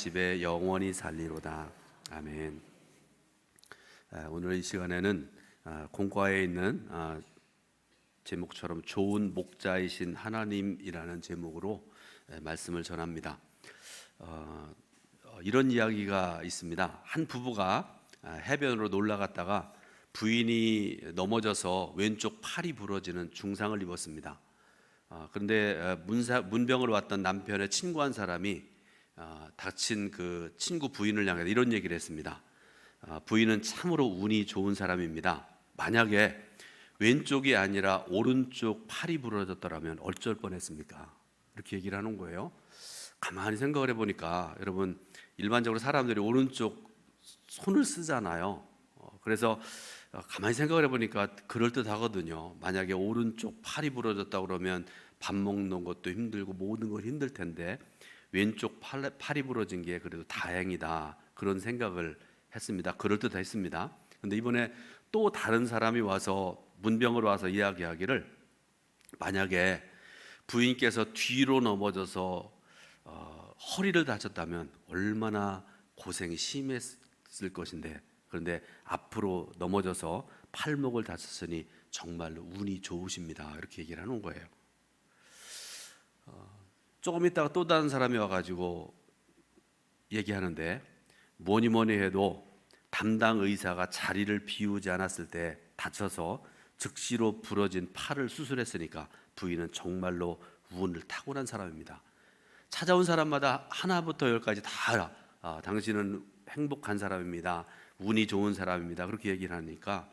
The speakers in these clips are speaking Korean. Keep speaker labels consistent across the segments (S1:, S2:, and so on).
S1: 집에 영원히 살리로다. 아멘. 오늘 이 시간에는 공과에 있는 제목처럼 좋은 목자이신 하나님이라는 제목으로 말씀을 전합니다. 이런 이야기가 있습니다. 한 부부가 해변으로 놀러 갔다가 부인이 넘어져서 왼쪽 팔이 부러지는 중상을 입었습니다. 그런데 문병을 왔던 남편의 친구 한 사람이 다친 그 친구 부인을 향해 이런 얘기를 했습니다. 부인은 참으로 운이 좋은 사람입니다. 만약에 왼쪽이 아니라 오른쪽 팔이 부러졌더라면 어쩔 뻔했습니까? 이렇게 얘기를 하는 거예요. 가만히 생각을 해보니까 여러분, 일반적으로 사람들이 오른쪽 손을 쓰잖아요. 그래서 가만히 생각을 해보니까 그럴듯하거든요. 만약에 오른쪽 팔이 부러졌다 그러면 밥 먹는 것도 힘들고 모든 걸 힘들 텐데 왼쪽 팔이 부러진 게 그래도 다행이다, 그런 생각을 했습니다. 그럴듯했습니다. 근데 이번에 또 다른 사람이 와서 문병으로 와서 이야기하기를, 만약에 부인께서 뒤로 넘어져서 허리를 다쳤다면 얼마나 고생이 심했을 것인데, 그런데 앞으로 넘어져서 팔목을 다쳤으니 정말로 운이 좋으십니다, 이렇게 얘기를 하는 거예요. 조금 있다가 또 다른 사람이 와가지고 얘기하는데, 뭐니 해도 담당 의사가 자리를 비우지 않았을 때 다쳐서 즉시로 부러진 팔을 수술했으니까 부인은 정말로 운을 타고난 사람입니다. 찾아온 사람마다 하나부터 열까지 다 당신은 행복한 사람입니다, 운이 좋은 사람입니다, 그렇게 얘기를 하니까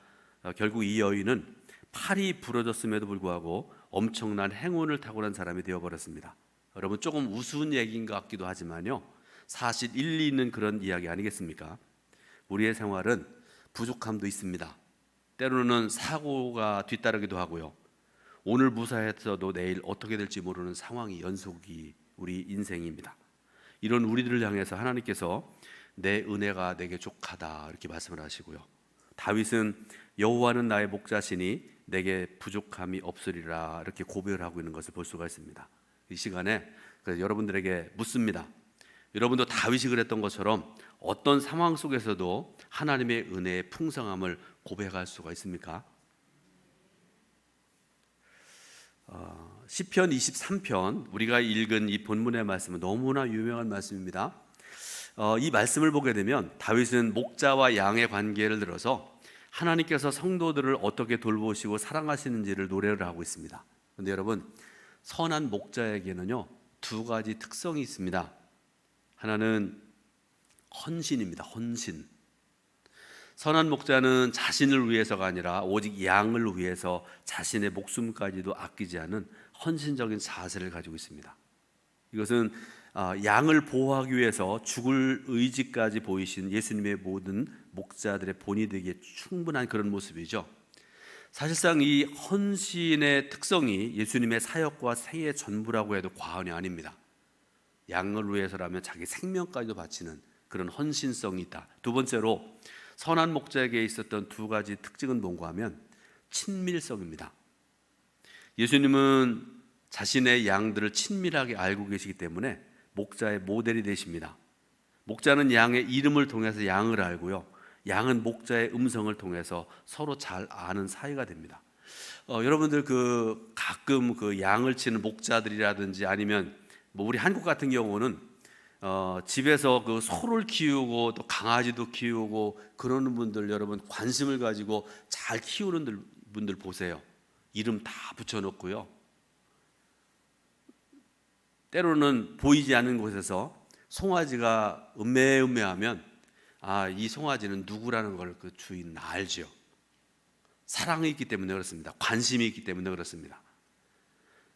S1: 결국 이 여인은 팔이 부러졌음에도 불구하고 엄청난 행운을 타고난 사람이 되어버렸습니다. 여러분, 조금 우스운 얘기인 것 같기도 하지만요, 사실 일리 있는 그런 이야기 아니겠습니까? 우리의 생활은 부족함도 있습니다. 때로는 사고가 뒤따르기도 하고요, 오늘 무사했어도 내일 어떻게 될지 모르는 상황이 연속이 우리 인생입니다. 이런 우리들을 향해서 하나님께서 내 은혜가 내게 족하다, 이렇게 말씀을 하시고요, 다윗은 여호와는 나의 목자시니 내게 부족함이 없으리라, 이렇게 고백을 하고 있는 것을 볼 수가 있습니다. 이 시간에 그래서 여러분들에게 묻습니다. 여러분도 다윗이 그랬던 것처럼 어떤 상황 속에서도 하나님의 은혜의 풍성함을 고백할 수가 있습니까? 시편 23편, 우리가 읽은 이 본문의 말씀은 너무나 유명한 말씀입니다. 이 말씀을 보게 되면 다윗은 목자와 양의 관계를 들어서 하나님께서 성도들을 어떻게 돌보시고 사랑하시는지를 노래를 하고 있습니다. 그런데 여러분, 선한 목자에게는요, 두 가지 특성이 있습니다. 하나는 헌신입니다. 헌신. 선한 목자는 자신을 위해서가 아니라 오직 양을 위해서 자신의 목숨까지도 아끼지 않은 헌신적인 자세를 가지고 있습니다. 이것은 양을 보호하기 위해서 죽을 의지까지 보이신 예수님의 모든 목자들의 본이 되기에 충분한 그런 모습이죠. 사실상 이 헌신의 특성이 예수님의 사역과 생애의 전부라고 해도 과언이 아닙니다. 양을 위해서라면 자기 생명까지도 바치는 그런 헌신성이 있다. 두 번째로, 선한 목자에게 있었던 두 가지 특징은 뭔가 하면 친밀성입니다. 예수님은 자신의 양들을 친밀하게 알고 계시기 때문에 목자의 모델이 되십니다. 목자는 양의 이름을 통해서 양을 알고요, 양은 목자의 음성을 통해서 서로 잘 아는 사이가 됩니다. 여러분들 가끔 양을 치는 목자들이라든지 아니면 우리 한국 같은 경우는 집에서 소를 키우고 또 강아지도 키우고 그러는 분들, 여러분 관심을 가지고 잘 키우는 분들 보세요. 이름 다 붙여놓고요, 때로는 보이지 않는 곳에서 송아지가 음매하면 이 송아지는 누구라는 걸 그 주인은 알죠. 사랑이 있기 때문에 그렇습니다. 관심이 있기 때문에 그렇습니다.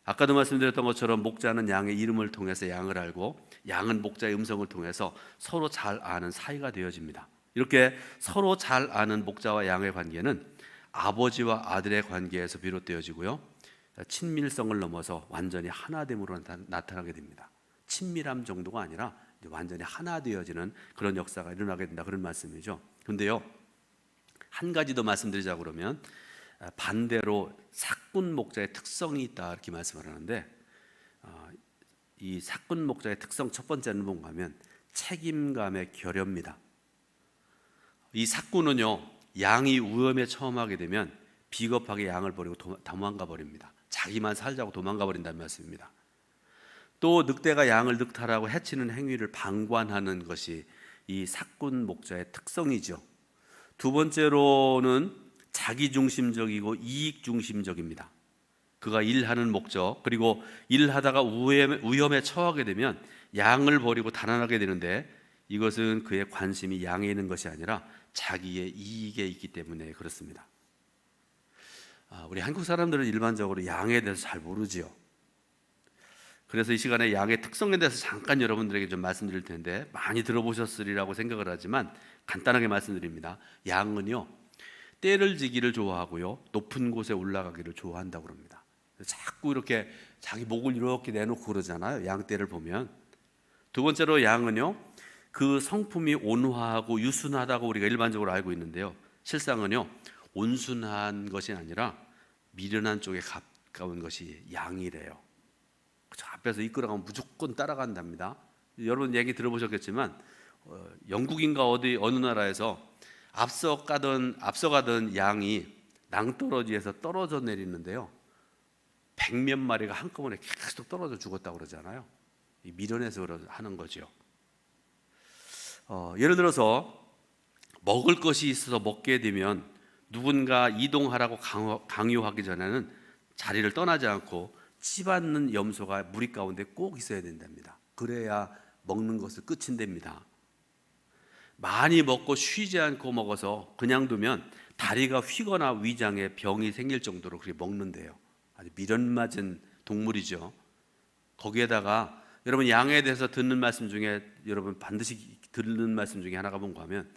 S1: 아까도 말씀드렸던 것처럼 목자는 양의 이름을 통해서 양을 알고 양은 목자의 음성을 통해서 서로 잘 아는 사이가 되어집니다. 이렇게 서로 잘 아는 목자와 양의 관계는 아버지와 아들의 관계에서 비롯되어지고요, 친밀성을 넘어서 완전히 하나됨으로 나타나게 됩니다. 친밀함 정도가 아니라 완전히 하나 되어지는 그런 역사가 일어나게 된다, 그런 말씀이죠. 그런데요, 한 가지 더 말씀드리자 그러면 반대로 사꾼 목자의 특성이 있다, 이렇게 말씀을 하는데, 이 사꾼 목자의 특성 첫 번째는 뭔가 하면 책임감의 결여입니다. 이 삭구는요, 양이 위험에 처음하게 되면 비겁하게 양을 버리고 도망가 버립니다. 자기만 살자고 도망가 버린다는 말씀입니다. 또 늑대가 양을 늑탈하고 해치는 행위를 방관하는 것이 이 삭군 목자의 특성이죠. 두 번째로는 자기중심적이고 이익중심적입니다. 그가 일하는 목적, 그리고 일하다가 위험에 처하게 되면 양을 버리고 달아나게 되는데, 이것은 그의 관심이 양에 있는 것이 아니라 자기의 이익에 있기 때문에 그렇습니다. 우리 한국 사람들은 일반적으로 양에 대해서 잘 모르지요. 그래서 이 시간에 양의 특성에 대해서 잠깐 여러분들에게 좀 말씀드릴 텐데, 많이 들어보셨으리라고 생각을 하지만 간단하게 말씀드립니다. 양은요, 떼를 지기를 좋아하고요, 높은 곳에 올라가기를 좋아한다고 합니다. 자꾸 이렇게 자기 목을 이렇게 내놓고 그러잖아요, 양떼를 보면. 두 번째로 양은요, 그 성품이 온화하고 유순하다고 우리가 일반적으로 알고 있는데요, 실상은요, 온순한 것이 아니라 미련한 쪽에 가까운 것이 양이래요. 저 앞에서 이끌어가면 무조건 따라간답니다. 여러분 얘기 들어보셨겠지만 영국인가 어느 나라에서 앞서가던 양이 낭떠러지에서 떨어져 내리는데요, 100몇 마리가 한꺼번에 계속 떨어져 죽었다고 그러잖아요. 이 미련해서 하는 거죠. 예를 들어서 먹을 것이 있어서 먹게 되면 누군가 이동하라고 강요하기 전에는 자리를 떠나지 않고 찌받는 염소가 무리 가운데 꼭 있어야 된답니다. 그래야 먹는 것을 끝인답니다. 많이 먹고 쉬지 않고 먹어서 그냥 두면 다리가 휘거나 위장에 병이 생길 정도로 그렇게 먹는데요. 아주 미련 맞은 동물이죠. 거기에다가 여러분 양에 대해서 듣는 말씀 중에 여러분 반드시 듣는 말씀 중에 하나가 뭔가 하면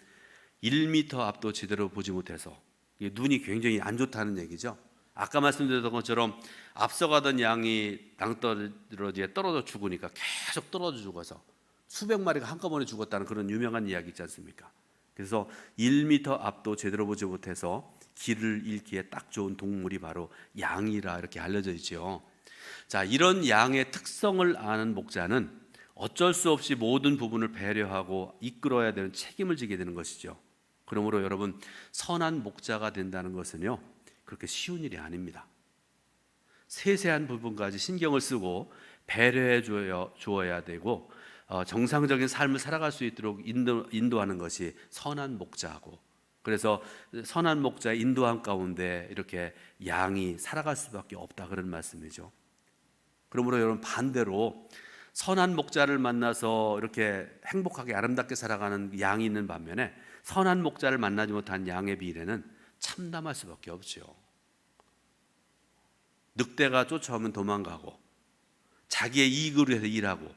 S1: 1m 앞도 제대로 보지 못해서 눈이 굉장히 안 좋다는 얘기죠. 아까 말씀드렸던 것처럼 앞서가던 양이 낭떠러지에 떨어져 죽으니까 계속 떨어져 죽어서 수백 마리가 한꺼번에 죽었다는 그런 유명한 이야기 있지 않습니까? 그래서 1m 앞도 제대로 보지 못해서 길을 잃기에 딱 좋은 동물이 바로 양이라 이렇게 알려져 있죠. 자, 이런 양의 특성을 아는 목자는 어쩔 수 없이 모든 부분을 배려하고 이끌어야 되는 책임을 지게 되는 것이죠. 그러므로 여러분, 선한 목자가 된다는 것은요, 그렇게 쉬운 일이 아닙니다. 세세한 부분까지 신경을 쓰고 배려해 주어야 되고 정상적인 삶을 살아갈 수 있도록 인도하는 것이 선한 목자고, 그래서 선한 목자의 인도함 가운데 이렇게 양이 살아갈 수밖에 없다, 그런 말씀이죠. 그러므로 여러분, 반대로 선한 목자를 만나서 이렇게 행복하게 아름답게 살아가는 양이 있는 반면에 선한 목자를 만나지 못한 양의 미래는 참담할 수밖에 없죠. 늑대가 쫓아오면 도망가고 자기의 이익을 위해서 일하고,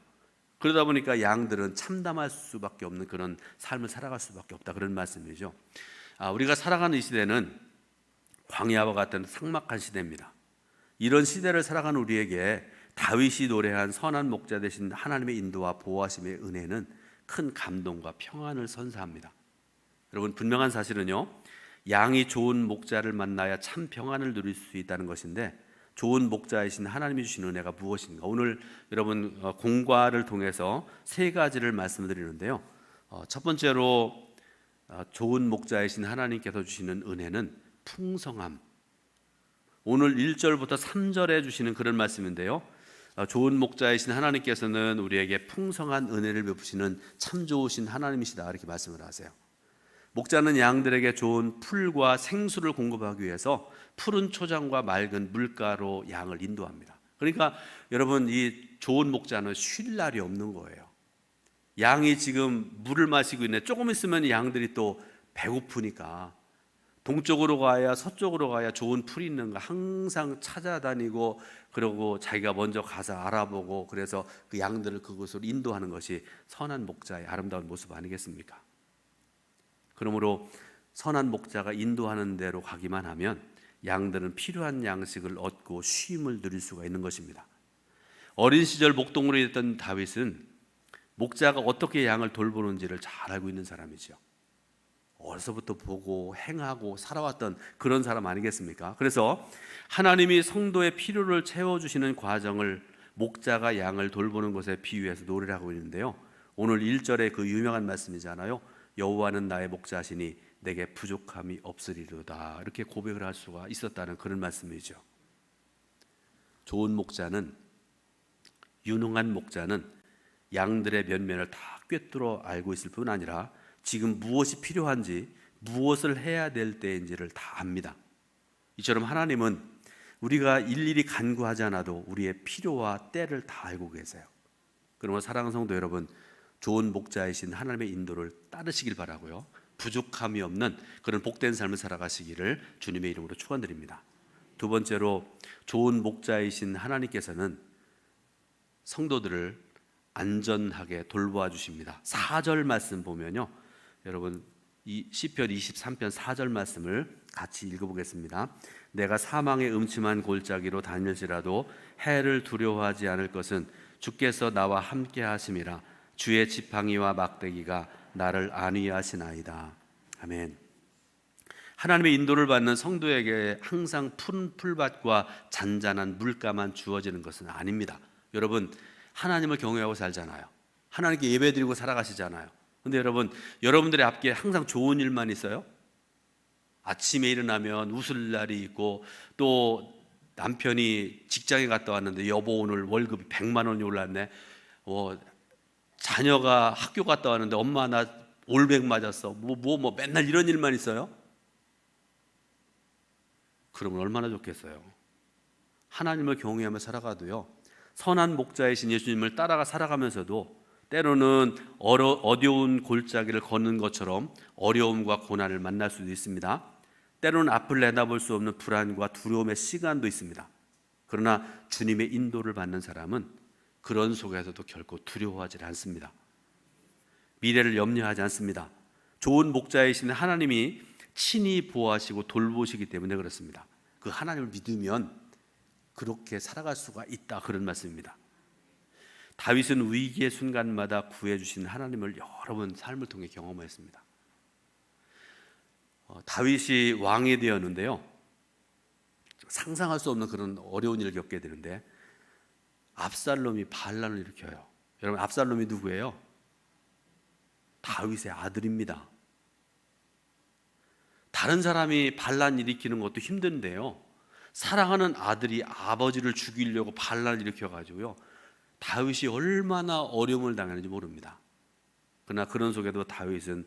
S1: 그러다 보니까 양들은 참담할 수밖에 없는 그런 삶을 살아갈 수밖에 없다, 그런 말씀이죠. 우리가 살아가는 이 시대는 광야와 같은 삭막한 시대입니다. 이런 시대를 살아가는 우리에게 다윗이 노래한 선한 목자 되신 하나님의 인도와 보호하심의 은혜는 큰 감동과 평안을 선사합니다. 여러분, 분명한 사실은요, 양이 좋은 목자를 만나야 참 평안을 누릴 수 있다는 것인데, 좋은 목자이신 하나님이 주신 은혜가 무엇인가? 오늘 여러분 공과를 통해서 세 가지를 말씀드리는데요, 첫 번째로 좋은 목자이신 하나님께서 주시는 은혜는 풍성함. 오늘 1절부터 3절에 주시는 그런 말씀인데요, 좋은 목자이신 하나님께서는 우리에게 풍성한 은혜를 베푸시는 참 좋으신 하나님이시다, 이렇게 말씀을 하세요. 목자는 양들에게 좋은 풀과 생수를 공급하기 위해서 푸른 초장과 맑은 물가로 양을 인도합니다. 그러니까 여러분, 이 좋은 목자는 쉴 날이 없는 거예요. 양이 지금 물을 마시고 있네. 조금 있으면 양들이 또 배고프니까 동쪽으로 가야 서쪽으로 가야 좋은 풀이 있는가 항상 찾아다니고, 그러고 자기가 먼저 가서 알아보고, 그래서 그 양들을 그곳으로 인도하는 것이 선한 목자의 아름다운 모습 아니겠습니까? 그러므로 선한 목자가 인도하는 대로 가기만 하면 양들은 필요한 양식을 얻고 쉼을 누릴 수가 있는 것입니다. 어린 시절 목동으로 있던 다윗은 목자가 어떻게 양을 돌보는지를 잘 알고 있는 사람이죠. 어려서부터 보고 행하고 살아왔던 그런 사람 아니겠습니까? 그래서 하나님이 성도의 필요를 채워주시는 과정을 목자가 양을 돌보는 것에 비유해서 노래를 하고 있는데요, 오늘 1절에 그 유명한 말씀이잖아요. 여호와는 나의 목자시니 내게 부족함이 없으리로다. 이렇게 고백을 할 수가 있었다는 그런 말씀이죠. 좋은 목자는, 유능한 목자는 양들의 면면을 다 꿰뚫어 알고 있을 뿐 아니라 지금 무엇이 필요한지, 무엇을 해야 될 때인지를 다 압니다. 이처럼 하나님은 우리가 일일이 간구하지 않아도 우리의 필요와 때를 다 알고 계세요. 그러므로 사랑하는 성도 여러분, 좋은 목자이신 하나님의 인도를 따르시길 바라고요, 부족함이 없는 그런 복된 삶을 살아가시기를 주님의 이름으로 축원드립니다. 두 번째로, 좋은 목자이신 하나님께서는 성도들을 안전하게 돌보아 주십니다. 4절 말씀 보면요, 여러분 이 시편 23편 4절 말씀을 같이 읽어보겠습니다. 내가 사망의 음침한 골짜기로 다닐지라도 해를 두려워하지 않을 것은 주께서 나와 함께 하심이라. 주의 지팡이와 막대기가 나를 안위하시나이다. 아멘. 하나님의 인도를 받는 성도에게 항상 푸른 풀밭과 잔잔한 물가만 주어지는 것은 아닙니다. 여러분, 하나님을 경외하고 살잖아요. 하나님께 예배드리고 살아가시잖아요. 근데 여러분, 여러분들의 앞에 항상 좋은 일만 있어요? 아침에 일어나면 웃을 날이 있고, 또 남편이 직장에 갔다 왔는데 여보 오늘 월급이 100만 원이 올랐네. 자녀가 학교 갔다 왔는데 엄마 나 올백 맞았어. 맨날 이런 일만 있어요? 그러면 얼마나 좋겠어요. 하나님을 경외하며 살아가도요, 선한 목자이신 예수님을 따라가 살아가면서도 때로는 어려운 골짜기를 걷는 것처럼 어려움과 고난을 만날 수도 있습니다. 때로는 앞을 내다볼 수 없는 불안과 두려움의 시간도 있습니다. 그러나 주님의 인도를 받는 사람은 그런 속에서도 결코 두려워하지 않습니다. 미래를 염려하지 않습니다. 좋은 목자이신 하나님이 친히 보호하시고 돌보시기 때문에 그렇습니다. 그 하나님을 믿으면 그렇게 살아갈 수가 있다, 그런 말씀입니다. 다윗은 위기의 순간마다 구해주신 하나님을 여러 번 삶을 통해 경험했습니다. 다윗이 왕이 되었는데요, 상상할 수 없는 그런 어려운 일을 겪게 되는데 압살롬이 반란을 일으켜요. 여러분, 압살롬이 누구예요? 다윗의 아들입니다. 다른 사람이 반란 일으키는 것도 힘든데요, 사랑하는 아들이 아버지를 죽이려고 반란을 일으켜가지고요, 다윗이 얼마나 어려움을 당했는지 모릅니다. 그러나 그런 속에도 다윗은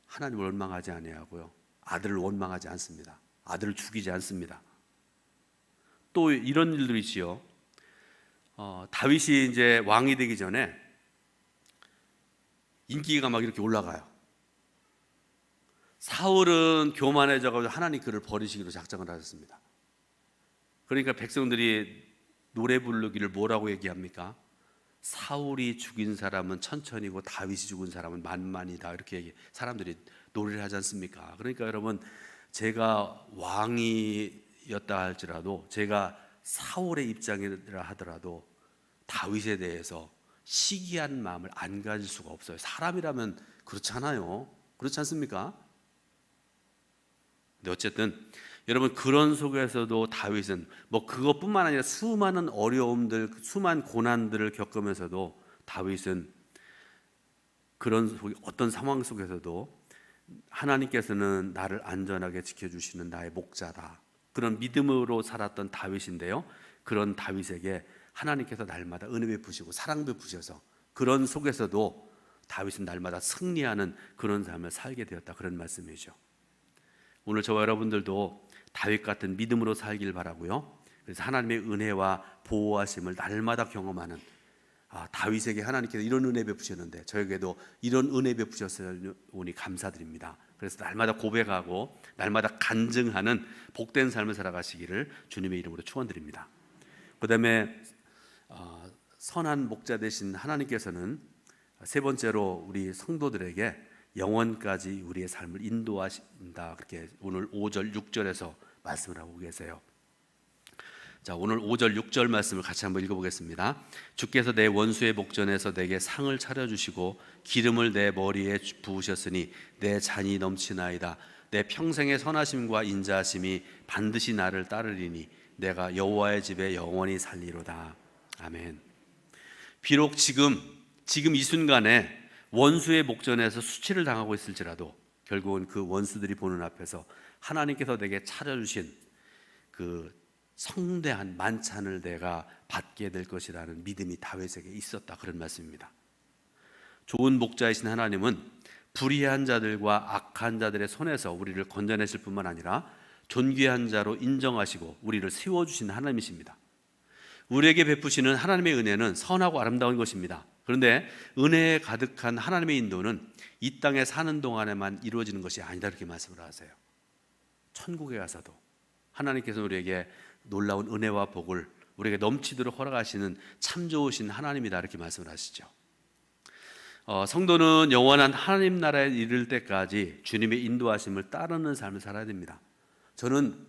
S1: 하나님을 원망하지 아니하고요, 아들을 원망하지 않습니다. 아들을 죽이지 않습니다. 또 이런 일들이 있지요. 다윗이 이제 왕이 되기 전에 인기가 막 이렇게 올라가요. 사울은 교만해져가지고 하나님 그를 버리시기로 작정을 하셨습니다. 그러니까 백성들이 노래 부르기를 뭐라고 얘기합니까? 사울이 죽인 사람은 천천히고 다윗이 죽은 사람은 만만이다, 이렇게 사람들이 노래를 하지 않습니까? 그러니까 여러분, 제가 왕이었다 할지라도, 제가 사울의 입장이라 하더라도 다윗에 대해서 시기한 마음을 안 가질 수가 없어요. 사람이라면 그렇잖아요. 그렇지 않습니까? 근데 어쨌든 여러분, 그런 속에서도 다윗은 그것뿐만 아니라 수많은 어려움들, 수많은 고난들을 겪으면서도 다윗은 그런 어떤 상황 속에서도 하나님께서는 나를 안전하게 지켜주시는 나의 목자다, 그런 믿음으로 살았던 다윗인데요, 그런 다윗에게 하나님께서 날마다 은혜 베푸시고 사랑 베푸셔서 그런 속에서도 다윗은 날마다 승리하는 그런 삶을 살게 되었다, 그런 말씀이죠. 오늘 저와 여러분들도 다윗 같은 믿음으로 살길 바라고요. 그래서 하나님의 은혜와 보호하심을 날마다 경험하는, 다윗에게 하나님께서 이런 은혜 베푸셨는데 저에게도 이런 은혜 베푸셨으니 감사드립니다. 그래서 날마다 고백하고 날마다 간증하는 복된 삶을 살아가시기를 주님의 이름으로 축원드립니다. 그 다음에 선한 목자 되신 하나님께서는 세 번째로 우리 성도들에게 영원까지 우리의 삶을 인도하신다, 그렇게 오늘 5절 6절에서 말씀을 하고 계세요. 자, 오늘 5절 6절 말씀을 같이 한번 읽어보겠습니다. 주께서 내 원수의 목전에서 내게 상을 차려주시고 기름을 내 머리에 부으셨으니 내 잔이 넘치나이다. 내 평생의 선하심과 인자하심이 반드시 나를 따르리니 내가 여호와의 집에 영원히 살리로다. 아멘. 비록 지금 지금 이 순간에 원수의 목전에서 수치를 당하고 있을지라도 결국은 그 원수들이 보는 앞에서 하나님께서 내게 차려주신 그 성대한 만찬을 내가 받게 될 것이라는 믿음이 다윗에게 있었다, 그런 말씀입니다. 좋은 목자이신 하나님은 불의한 자들과 악한 자들의 손에서 우리를 건져내실 뿐만 아니라 존귀한 자로 인정하시고 우리를 세워주신 하나님이십니다. 우리에게 베푸시는 하나님의 은혜는 선하고 아름다운 것입니다. 그런데 은혜에 가득한 하나님의 인도는 이 땅에 사는 동안에만 이루어지는 것이 아니다, 이렇게 말씀을 하세요. 천국에 가서도 하나님께서 우리에게 놀라운 은혜와 복을 우리에게 넘치도록 허락하시는 참 좋으신 하나님이다, 이렇게 말씀을 하시죠. 성도는 영원한 하나님 나라에 이를 때까지 주님의 인도하심을 따르는 삶을 살아야 됩니다. 저는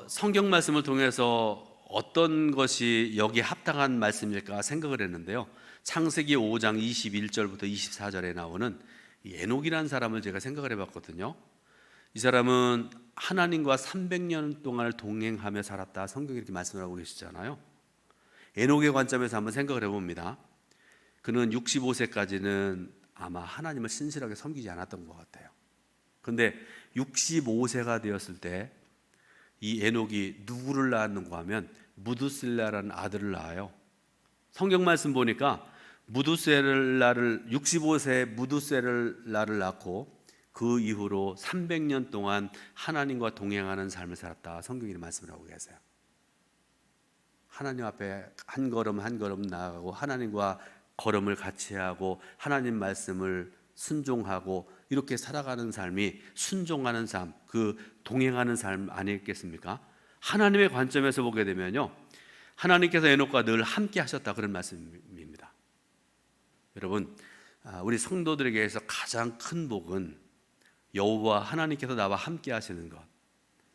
S1: 성경 말씀을 통해서 어떤 것이 여기에 합당한 말씀일까 생각을 했는데요. 창세기 5장 21절부터 24절에 나오는 에녹이라는 사람을 제가 생각을 해봤거든요. 이 사람은 하나님과 300년 동안을 동행하며 살았다, 성경이 이렇게 말씀을 하고 계시잖아요. 에녹의 관점에서 한번 생각을 해봅니다. 그는 65세까지는 아마 하나님을 신실하게 섬기지 않았던 것 같아요. 그런데 65세가 되었을 때 이 에녹이 누구를 낳았는가 하면 무두셀라라는 아들을 낳아요. 성경 말씀 보니까 65세 무두셀라를 낳고 그 이후로 300년 동안 하나님과 동행하는 삶을 살았다, 성경이 말씀을 하고 계세요. 하나님 앞에 한 걸음 한 걸음 나아가고 하나님과 걸음을 같이 하고 하나님 말씀을 순종하고 이렇게 살아가는 삶이 순종하는 삶, 그 동행하는 삶 아니겠습니까? 하나님의 관점에서 보게 되면요, 하나님께서 에녹과 늘 함께 하셨다, 그런 말씀입니다. 여러분, 우리 성도들에게서 가장 큰 복은 여호와 하나님께서 나와 함께 하시는 것,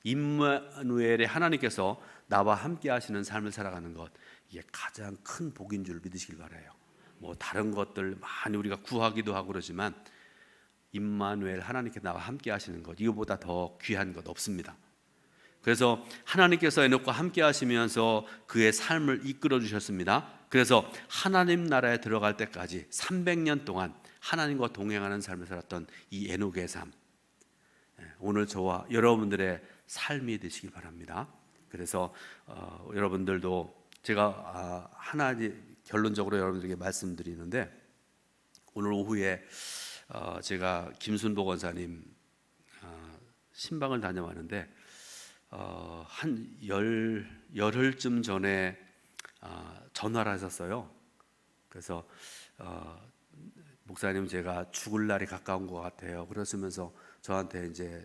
S1: 임마누엘의 하나님께서 나와 함께 하시는 삶을 살아가는 것, 이게 가장 큰 복인 줄 믿으시길 바라요. 뭐 다른 것들 많이 우리가 구하기도 하고 그러지만 임마누엘 하나님께 나와 함께 하시는 것, 이거보다 더 귀한 것 없습니다. 그래서 하나님께서 에녹과 함께 하시면서 그의 삶을 이끌어 주셨습니다. 그래서 하나님 나라에 들어갈 때까지 300년 동안 하나님과 동행하는 삶을 살았던 이 에녹의 삶, 오늘 저와 여러분들의 삶이 되시길 바랍니다. 그래서 여러분들도 제가 하나 결론적으로 여러분들에게 말씀드리는데, 오늘 오후에 제가 김순복 원사님 신방을 다녀왔는데 한 열흘쯤 전에 전화를 하셨어요. 그래서 목사님, 제가 죽을 날이 가까운 것 같아요. 그러시면서 저한테 이제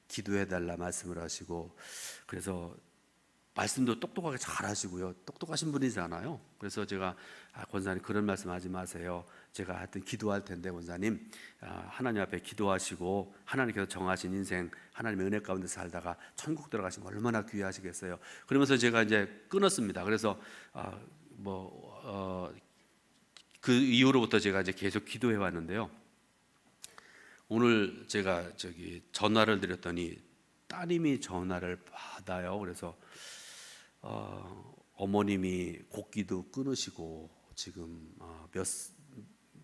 S1: 기도해달라 말씀을 하시고, 그래서 말씀도 똑똑하게 잘 하시고요. 똑똑하신 분이잖아요. 그래서 제가 권사님, 그런 말씀 하지 마세요. 제가 하여튼 기도할 텐데 권사님, 하나님 앞에 기도하시고 하나님께서 정하신 인생 하나님의 은혜 가운데 살다가 천국 들어가시면 얼마나 귀하시겠어요. 그러면서 제가 이제 끊었습니다. 그래서 그 이후로부터 제가 이제 계속 기도해 왔는데요. 오늘 제가 전화를 드렸더니 따님이 전화를 받아요. 그래서 어머님이 곡기도 끊으시고 지금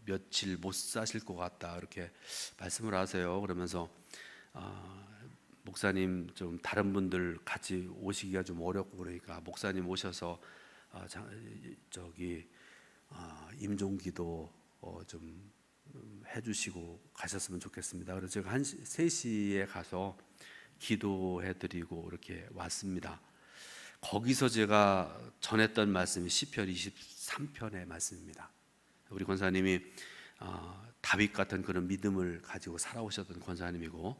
S1: 며칠 못 사실 것 같다, 이렇게 말씀을 하세요. 그러면서 목사님, 좀 다른 분들 같이 오시기가 좀 어렵고 그러니까 목사님 오셔서 임종기도 좀 해주시고 가셨으면 좋겠습니다. 그래서 제가 3시에 가서 기도해드리고 이렇게 왔습니다. 거기서 제가 전했던 말씀이 시편 23편의 말씀입니다. 우리 권사님이 다윗 같은 그런 믿음을 가지고 살아오셨던 권사님이고,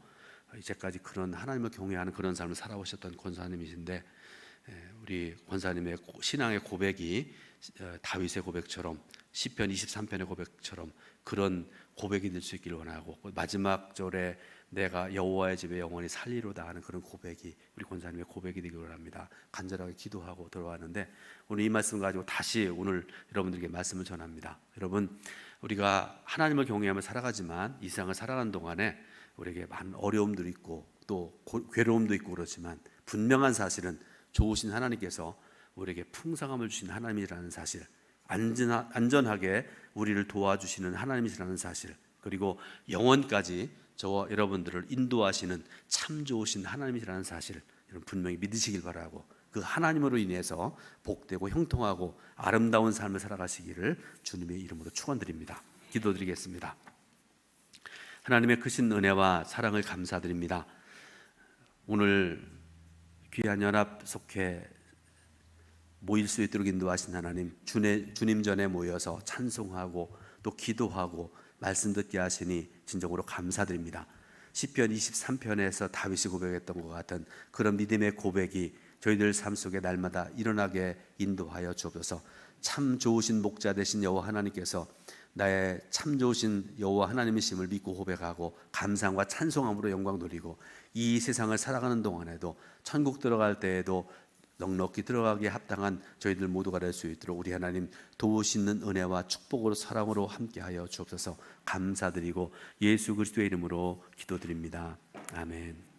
S1: 이제까지 그런 하나님을 경외하는 그런 삶을 살아오셨던 권사님이신데, 우리 권사님의 신앙의 고백이 다윗의 고백처럼, 시편 23편의 고백처럼 그런 고백이 될 수 있기를 원하고, 마지막 절에 내가 여호와의 집에 영원히 살리로다 하는 그런 고백이 우리 권사님의 고백이 되기를 원합니다. 간절하게 기도하고 들어왔는데, 오늘 이 말씀 가지고 다시 오늘 여러분들에게 말씀을 전합니다. 여러분, 우리가 하나님을 경외하며 살아가지만 이 세상을 살아가는 동안에 우리에게 많은 어려움도 있고 또 괴로움도 있고 그렇지만, 분명한 사실은 좋으신 하나님께서 우리에게 풍성함을 주신 하나님이라는 사실 안전하게 우리를 도와주시는 하나님이시라는 사실, 그리고 영원까지 저와 여러분들을 인도하시는 참 좋으신 하나님이시라는 사실, 여러분 분명히 믿으시길 바라고, 그 하나님으로 인해서 복되고 형통하고 아름다운 삶을 살아가시기를 주님의 이름으로 축원드립니다. 기도드리겠습니다. 하나님의 크신 은혜와 사랑을 감사드립니다. 오늘 귀한 연합 속해 모일 수 있도록 인도하신 하나님, 주님 전에 모여서 찬송하고 또 기도하고 말씀 듣게 하시니 진정으로 감사드립니다. 시편 23편에서 다윗이 고백했던 것 같은 그런 믿음의 고백이 저희들 삶 속에 날마다 일어나게 인도하여 주옵소서. 참 좋으신 목자 되신 여호와 하나님께서 나의 참 좋으신 여호와 하나님이심을 믿고 고백하고 감상과 찬송함으로 영광 돌리고, 이 세상을 살아가는 동안에도 천국 들어갈 때에도 넉넉히 들어가기에 합당한 저희들 모두가 될 수 있도록 우리 하나님 도우시는 은혜와 축복으로 사랑으로 함께하여 주옵소서. 감사드리고 예수 그리스도의 이름으로 기도드립니다. 아멘.